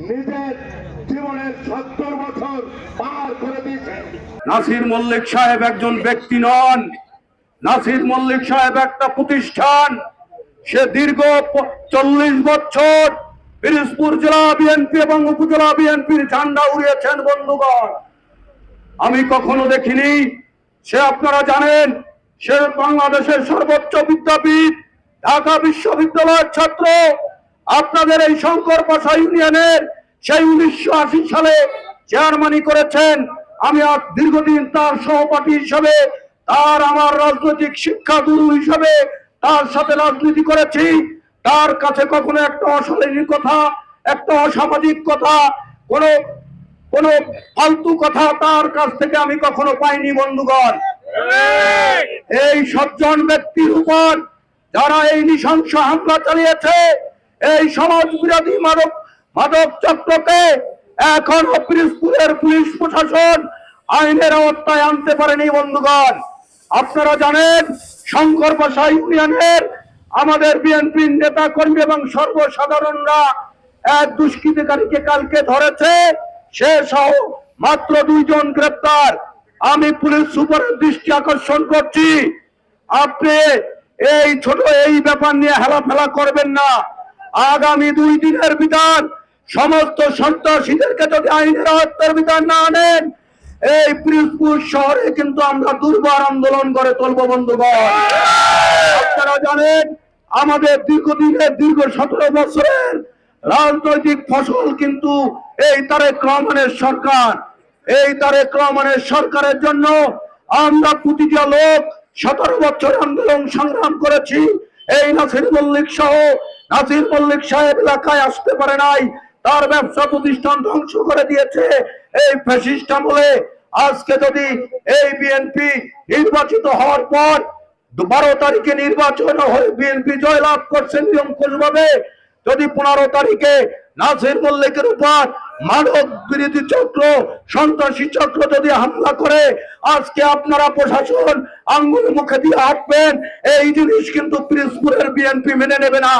নিজের জীবনের 70 বছর পার করে দিয়েছেন। নাসির মল্লিক সাহেব একজন ব্যক্তি নন, নাসির মল্লিক সাহেব একটা প্রতিষ্ঠান। সে দীর্ঘ 40 বছর পিরোজপুর জেলা বিএনপি এবং উপজেলা বিএনপির ঝান্ডা উড়িয়েছেন। বন্ধুগণ, আমি কখনো দেখিনি। সে আপনারা জানেন, সে বাংলাদেশের সর্বোচ্চ বিদ্যাপীঠ ঢাকা বিশ্ববিদ্যালয়ের ছাত্র। আপনাদের এই শঙ্কর পাশা ইউনিয়নের সেই 1980 সালে চেয়ারম্যানই করেছেন। আমি আজ দীর্ঘদিন তার সহপাঠী হিসাবে, তার আমার রাজনৈতিক শিক্ষা গুরু হিসাবে তার সাথে রাজনীতি করেছি। তার কাছে কখনো একটা অশালীন কথা, একটা অসামাজিক কথা, কোনো ফালতু কথা তার কাছ থেকে আমি কখনো পাইনি। বন্ধুগণ, এই সজ্জন ব্যক্তির উপর যারা এই নৃশংস হামলা চালিয়েছে, এই সমাজ বিরোধী মাদক চক্রকে এখনো পিরোজপুরের পুলিশ প্রশাসন আইনের আওতায় আনতে পারেনি। বন্ধুগণ, আপনারা জানেন, শঙ্কর পাশা ইউনিয়নের আমাদের বিএনপির নেতা কর্মী এবং সর্বসাধারণরা এক দুষ্কৃতিকারীকে কালকে ধরেছে। সে সহ মাত্র 2 জন গ্রেপ্তার। আমি পুলিশ সুপারের দৃষ্টি আকর্ষণ করছি, আপনি এই ছোট এই ব্যাপার নিয়ে হেলাফেলা করবেন না। আগামী 2 দিনের ভিতর সমস্ত সন্ত্রাসীদেরকে যদি আইনের আওতার ভিতর না আনেন, এই পিরোজপুর শহরে কিন্তু আমরা দুর্বার আন্দোলন করে তুলব। বন্ধুগণ, আপনারা জানেন, আমাদের দীর্ঘদিনের 17 বছরের রাজনৈতিক ফসল কিন্তু এই তারেক রহমানের সরকার। এই তারেক রহমানের সরকারের জন্য আমরা প্রতিটা লোক 17 বছর আন্দোলন সংগ্রাম করেছি। এই নাসির মল্লিক সহ, নাসির মল্লিক সাহেব এলাকায় আসতে পারে নাই, তার ব্যবসা প্রতিষ্ঠান ধ্বংস করে দিয়েছে এই ফ্যাসিস্ট আমলে। আজকে যদি এই বিএনপি নির্বাচিত হওয়ার পর 12 তারিখে নির্বাচন হয়ে বিএনপি জয়লাভ করছেন নিরঙ্কুশভাবে, যদি 15 তারিখে নাসির মল্লিকের উপর মানব বিরোধী চক্র, সন্ত্রাসী চক্র যদি হামলা করে, আজকে আপনারা প্রশাসন আঙ্গুল মুখে দিয়ে হাঁটবেন, এই জিনিস কিন্তু পিরোজপুরের বিএনপি মেনে নেবে না।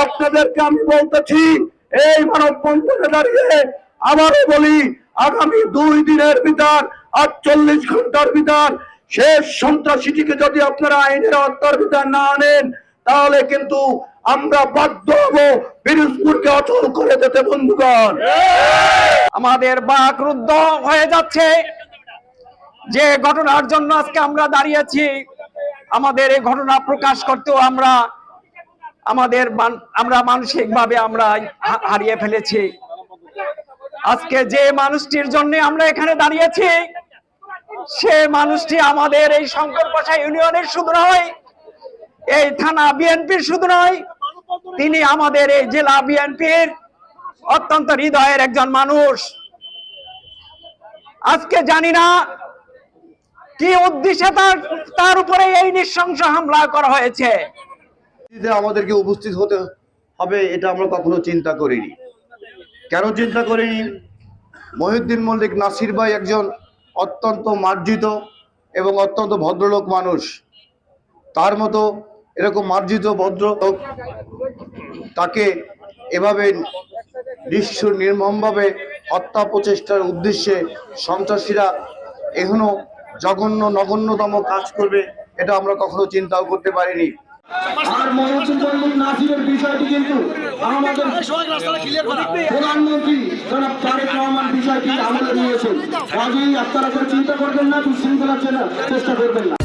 আপনাদেরকে আমি বলতেছি, এই মানববন্ধনে দাঁড়িয়ে আবারও বলি, আগামী 2 দিনের ভিতর 48 ঘন্টার ভিতর শেষ সন্ত্রাসীটিকে যদি আপনারা আইনের আওতার ভিতর না আনেন, তাহলে কিন্তু আমরা বাধ্য হব পিরোজপুরকে অচল করে দিতে। বন্ধুগণ, আমাদের বাক রুদ্ধ হয়ে যাচ্ছে। যে ঘটনার জন্য আজকে আমরা দাঁড়িয়েছি, আমাদের এই ঘটনা প্রকাশ করতেও আমরা মানসিকভাবে আমরা হারিয়ে ফেলেছি। আজকে যে মানুষটির জন্য আমরা এখানে দাঁড়িয়েছি, সে মানুষটি আমাদের এই শঙ্কর পাশা ইউনিয়নের শুধু নয়, এই থানা বিএনপির শুধু নয়, তিনি আমাদের এই জেলা বিএনপির অত্যন্ত হৃদয়ের একজন মানুষ। আজকে জানি না কি উদ্দেশ্যে তার উপরে এই নৃশংস হামলা করা হয়েছে। আমাদেরকে উপস্থিত হতে হবে এটা আমরা কখনো চিন্তা করিনি। কেন চিন্তা করিনি? মহিউদ্দিন মল্লিক নাসির ভাই একজন অত্যন্ত মার্জিত এবং অত্যন্ত ভদ্রলোক মানুষ। তার মতো এরকম মার্জিত ভদ্রলোক, তাকে এভাবে নির্মমভাবে হত্যা প্রচেষ্টার উদ্দেশ্যে সন্ত্রাসীরা এখনো নগণ্যতম কাজ করবে, এটা আমরা কখনো চিন্তাও করতে পারিনি। আর মহিউদ্দিন মল্লিক নাসিরের বিষয়টি কিন্তু আমাদের প্রধানমন্ত্রী জনাব তারেক রহমান বিষয়টি আমলে নিয়েছেন। কাজেই আপনারা চিন্তা করবেন না, বিশৃঙ্খলা চেষ্টা করবেন না।